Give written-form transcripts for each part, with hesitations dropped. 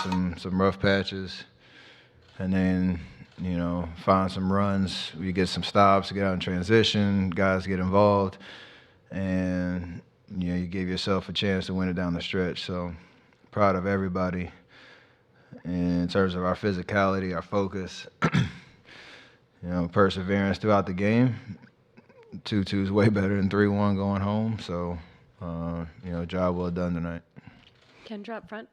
some rough patches, and then find some runs. We get some stops, get out in transition, guys get involved, and you give yourself a chance to win it down the stretch. So proud of everybody in terms of our physicality, our focus, perseverance throughout the game. 2-2 is way better than 3-1 going home. So, job well done tonight. Kendra up front.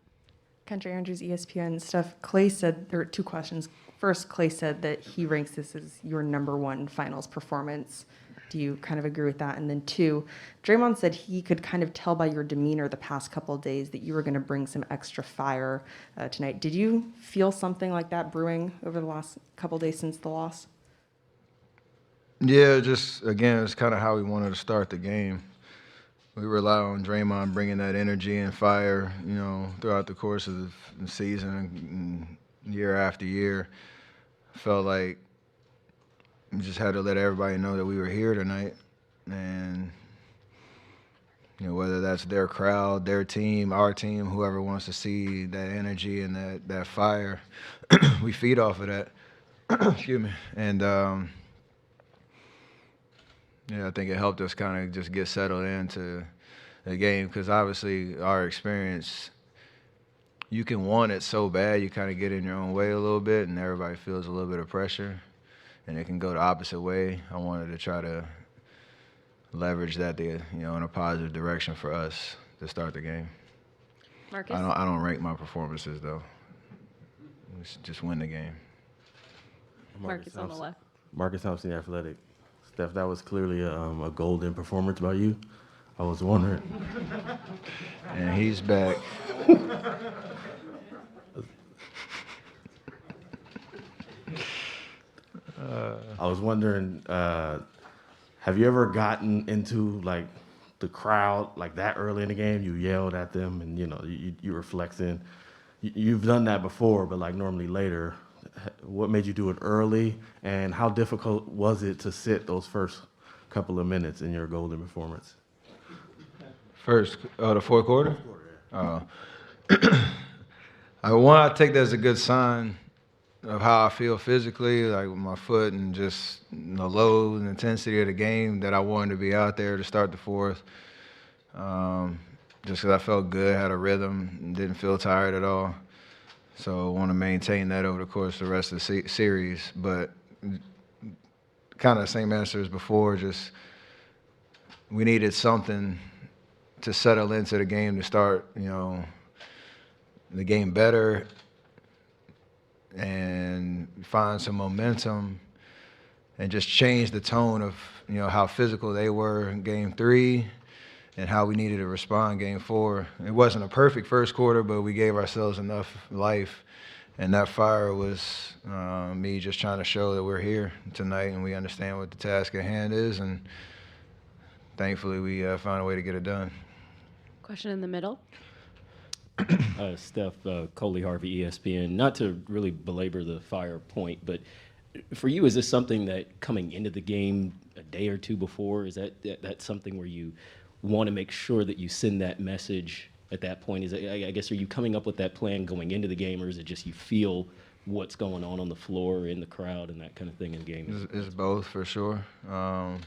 Kendra Andrews, ESPN. Steph, Clay said, there are two questions. First, Clay said that he ranks this as your #1 finals performance. Do you kind of agree with that? And then two, Draymond said he could kind of tell by your demeanor the past couple of days that you were going to bring some extra fire tonight. Did you feel something like that brewing over the last couple of days since the loss? Yeah, just, again, it's kind of how we wanted to start the game. We rely on Draymond bringing that energy and fire, throughout the course of the season and year after year. Felt like we just had to let everybody know that we were here tonight. And, whether that's their crowd, their team, our team, whoever wants to see that energy and that fire, we feed off of that. Excuse me. And, I think it helped us kind of just get settled into the game because obviously our experience, you can want it so bad, you kind of get in your own way a little bit and everybody feels a little bit of pressure and it can go the opposite way. I wanted to try to leverage that, in a positive direction for us to start the game. Marcus? I don't rank my performances though. Just win the game. Marcus on the left. Marcus Thompson, Athletic. Steph, that was clearly a golden performance by you. I was wondering. And he's back. I was wondering, have you ever gotten into like the crowd like that early in the game? You yelled at them and you were flexing. You've done that before, but like normally later. What made you do it early, and how difficult was it to sit those first couple of minutes in your golden performance? The fourth quarter? I take that as a good sign of how I feel physically, like with my foot and just the low and intensity of the game that I wanted to be out there to start the fourth. Just because I felt good, had a rhythm, didn't feel tired at all. So I want to maintain that over the course of the rest of the series. But kind of the same answer as before, just we needed something to settle into the game to start, the game better and find some momentum and just change the tone of, how physical they were in Game 3 and how we needed to respond in Game 4. It wasn't a perfect first quarter, but we gave ourselves enough life. And that fire was me just trying to show that we're here tonight and we understand what the task at hand is. And thankfully, we found a way to get it done. Question in the middle. Steph, Coley Harvey, ESPN. Not to really belabor the fire point, but for you, is this something that coming into the game a day or two before, is that something where you want to make sure that you send that message at that point? I guess, are you coming up with that plan going into the game, or is it just you feel what's going on the floor, in the crowd, and that kind of thing in games? It's both, for sure. A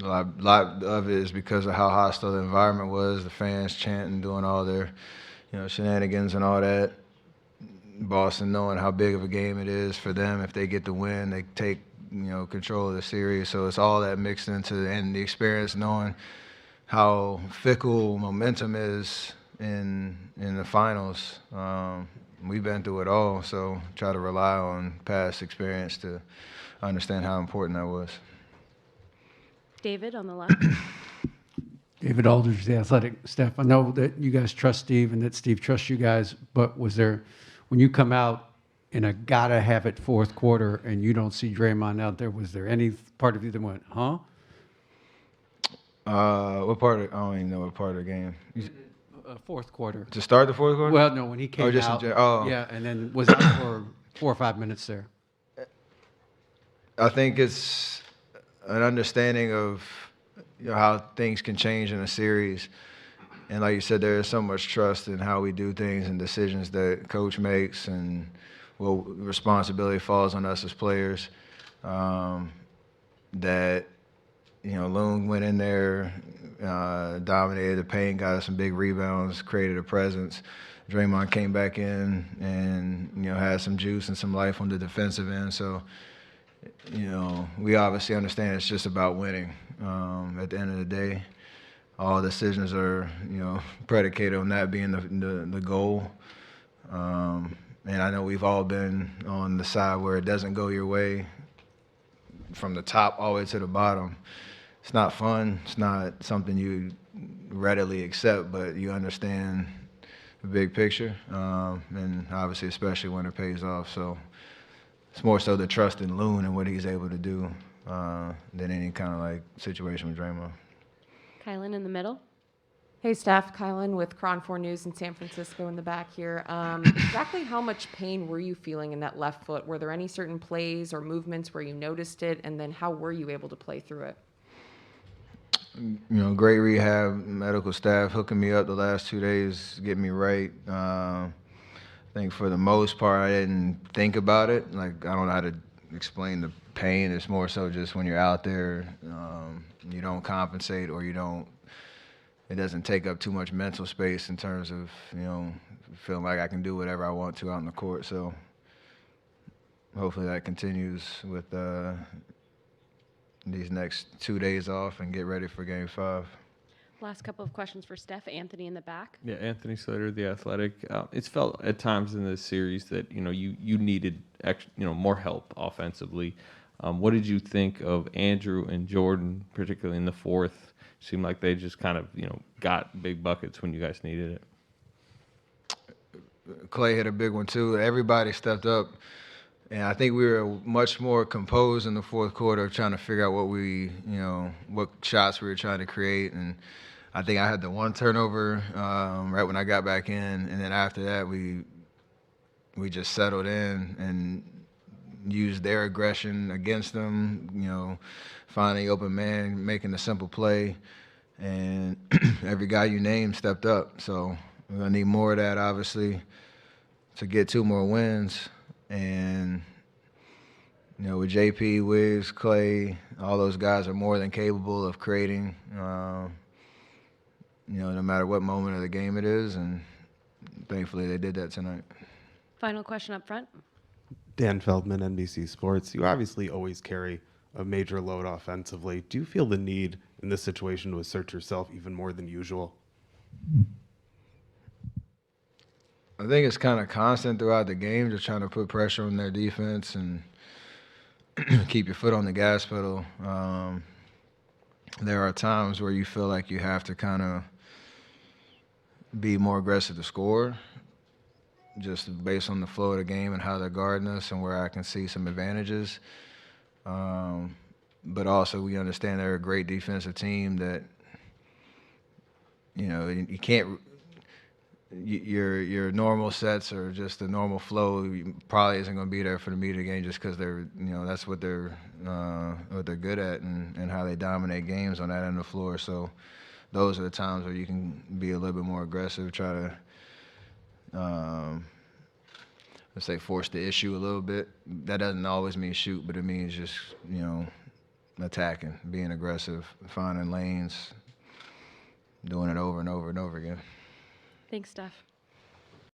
lot of it is because of how hostile the environment was, the fans chanting, doing all their, shenanigans and all that. Boston knowing how big of a game it is for them. If they get the win, they take, control of the series. So it's all that mixed into, and the experience knowing how fickle momentum is in the finals. We've been through it all, so try to rely on past experience to understand how important that was. David on the left. David Aldridge, The Athletic. Steph, I know that you guys trust Steve and that Steve trusts you guys, but was there, when you come out in a gotta-have-it fourth quarter and you don't see Draymond out there, was there any part of you that went, huh? What part of, I don't even know what part of the game. Fourth quarter. To start the fourth quarter? Well, no, when he came just out. oh. Yeah, and then was out for 4 or 5 minutes there. I think it's an understanding of how things can change in a series And like you said, there is so much trust in how we do things and decisions that coach makes, and what responsibility falls on us as players. That Loon went in there, dominated the paint, got us some big rebounds, created a presence. Draymond came back in and had some juice and some life on the defensive end. So we obviously understand it's just about winning. At the end of the day, all decisions are predicated on that being the goal. And I know we've all been on the side where it doesn't go your way from the top all the way to the bottom. It's not fun. It's not something you readily accept, but you understand the big picture, and obviously especially when it pays off. So it's more so the trust in Loon and what he's able to do than any kind of like situation with Draymond. Kylan in the middle. Hey, Steph, Kylan with Cron 4 News in San Francisco in the back here. Exactly how much pain were you feeling in that left foot? Were there any certain plays or movements where you noticed it? And then how were you able to play through it? Great rehab, medical staff hooking me up the last 2 days, getting me right. I think for the most part, I didn't think about it. Like, I don't know how to explain the pain. It's more so just when you're out there, you don't compensate, or it doesn't take up too much mental space in terms of, feeling like I can do whatever I want to out on the court. So hopefully that continues with these next 2 days off and get ready for Game 5. Last couple of questions for Steph. Anthony in the back. Yeah, Anthony Slater, The Athletic. It's felt at times in this series that you needed more help offensively. What did you think of Andrew and Jordan, particularly in the fourth? Seemed like they just kind of got big buckets when you guys needed it. Clay hit a big one too. Everybody stepped up, and I think we were much more composed in the fourth quarter, trying to figure out what shots we were trying to create. And I think I had the one turnover right when I got back in, and then after that we just settled in and used their aggression against them. Finding open man, making a simple play, and every guy you named stepped up. So we're gonna need more of that, obviously, to get 2 more wins. And with JP, Wiggs, Clay, all those guys are more than capable of creating. No matter what moment of the game it is, and thankfully they did that tonight. Final question up front. Dan Feldman, NBC Sports. You obviously always carry a major load offensively. Do you feel the need in this situation to assert yourself even more than usual? I think it's kind of constant throughout the game, just trying to put pressure on their defense and keep your foot on the gas pedal. There are times where you feel like you have to kind of be more aggressive to score, just based on the flow of the game and how they're guarding us, and where I can see some advantages. But also we understand they're a great defensive team that, you can't, your normal sets or just the normal flow probably isn't going to be there for the meat of the game, just because they're, that's what they're good at, and how they dominate games on that end of the floor. So those are the times where you can be a little bit more aggressive, try to, let's say, force the issue a little bit. That doesn't always mean shoot, but it means just, attacking, being aggressive, finding lanes, doing it over and over and over again. Thanks, Steph.